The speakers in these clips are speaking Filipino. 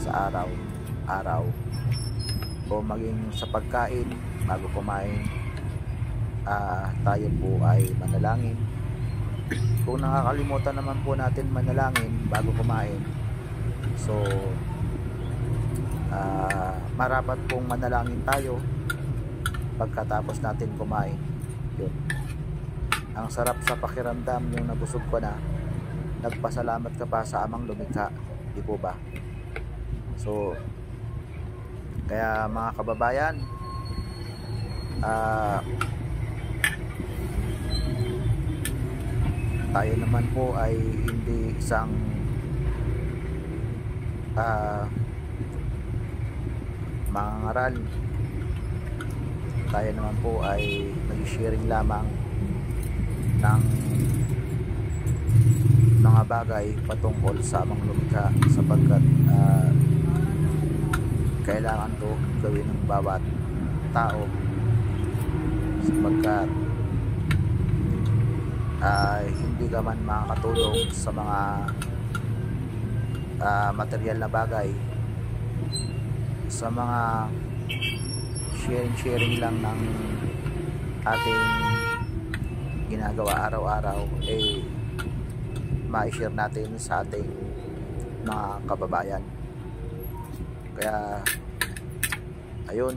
sa araw-araw o maging sa pagkain bago kumain, tayo po ay manalangin. Kung nakakalimutan naman po natin manalangin bago kumain, so marapat pong manalangin tayo pagkatapos natin kumain. Yun. Ang sarap sa pakiramdam yung nabusog ko na, nagpasalamat ka pa sa amang lumikha, di po ba? So kaya mga kababayan, tayo naman po ay hindi isang mangangaral. Tayo naman po ay nag-sharing lamang ng mga bagay patungkol sa amang lumikha, sapagkat kailangan to gawin ng bawat tao, sapagkat hindi ka man makakatulong sa mga material na bagay, sa mga sharing lang ng ating ginagawa araw-araw, ma-share natin sa ating mga kababayan. Kaya ayun,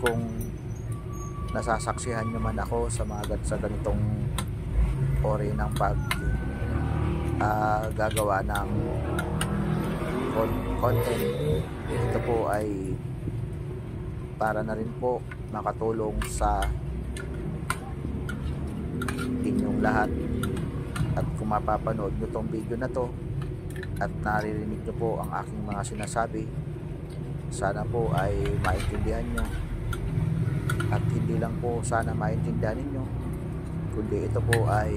kung nasasaksihan nyo man ako sa ganitong ori ng gagawa ng content, ito po ay para na rin po makatulong sa inyong lahat. At kung mapapanood nyo tong video na to at naririnig nyo po ang aking mga sinasabi, sana po ay maintindihan nyo. At hindi lang po sana maintindihan ninyo, kundi ito po ay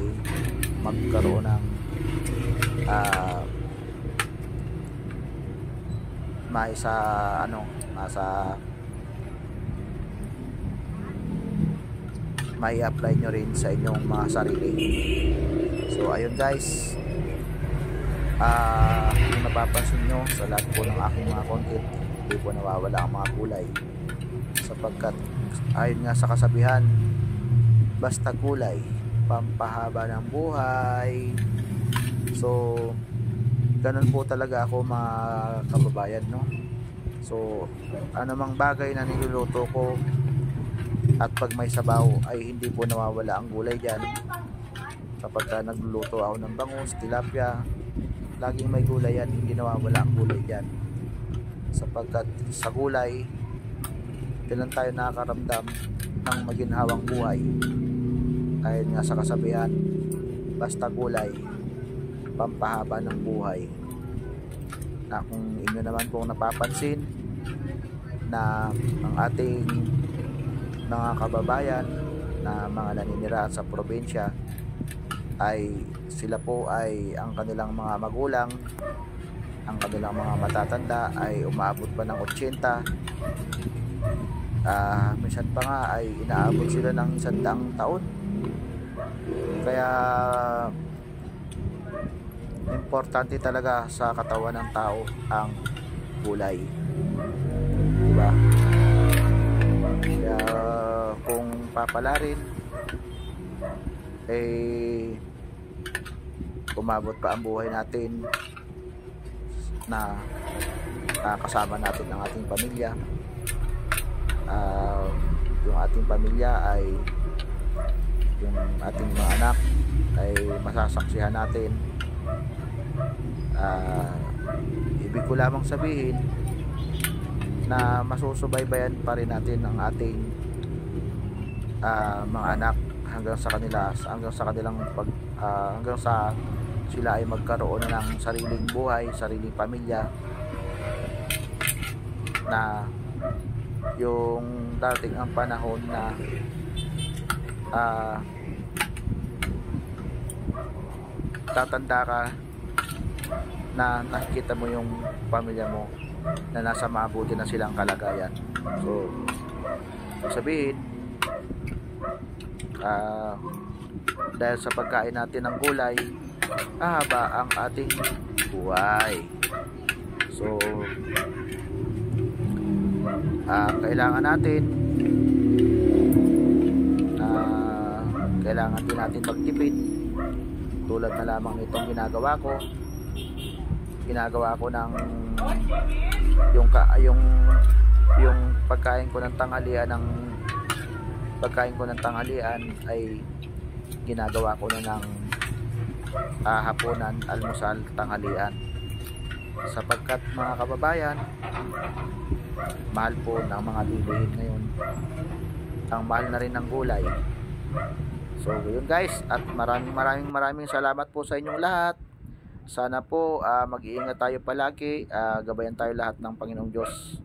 magkaroon ng may apply nyo rin sa inyong mga sarili. So ayun guys, kung napapansin nyo sa lahat po ng aking mga content, hindi po nawawala ang mga kulay, sapagkat ayon nga sa kasabihan, basta kulay pampahaba ng buhay. So ganun po talaga ako mga kababayan, no? So anumang bagay na niluluto ko, at pag may sabaw ay hindi po nawawala ang gulay dyan. Kapag nagluluto ako ng bangus, tilapia, laging may gulay yan, hindi nawawala ang gulay dyan, sapagkat sa gulay kailan tayo nakakaramdam ng maginhawang buhay. Ayon nga sa kasabihan, basta gulay pampahaba ng buhay. Na kung inyo naman pong napapansin na ang ating mga kababayan na mga naninira sa probinsya, ay sila po ay ang kanilang mga magulang, ang kanilang mga matatanda ay umaabot pa ng 80. Minsan pa nga ay inaabot sila ng 100 taon. Kaya importante talaga sa katawan ng tao ang gulay, diba? Kaya kung papalarin, umabot pa ang buhay natin na kasama natin ang ating pamilya. Yung ating pamilya ay yung ating mga anak ay masasaksihan natin. Ibig ko lamang sabihin na masusubaybayan pa rin natin ang ating mga anak hanggang sa sila ay magkaroon ng sariling buhay, sariling pamilya, na yung dating ang panahon na tatanda ka na nakikita mo yung pamilya mo na nasa mabuti na silang kalagayan. So sabihin, dahil sa pagkain natin ng gulay, hahaba ang ating buhay. kailangan natin kailangan din natin magtipid, tulad na lamang nitong ginagawa ko ng yung pagkain ko ng tanghalian ay ginagawa ko na ng hapunan, almusal, tanghalian, sapagkat mga kababayan, mahal po ng mga bilihin ngayon, ang mahal na rin ng gulay. So yun guys, at maraming salamat po sa inyong lahat. Sana po mag-iingat tayo palagi, gabayan tayo lahat ng Panginoong Diyos.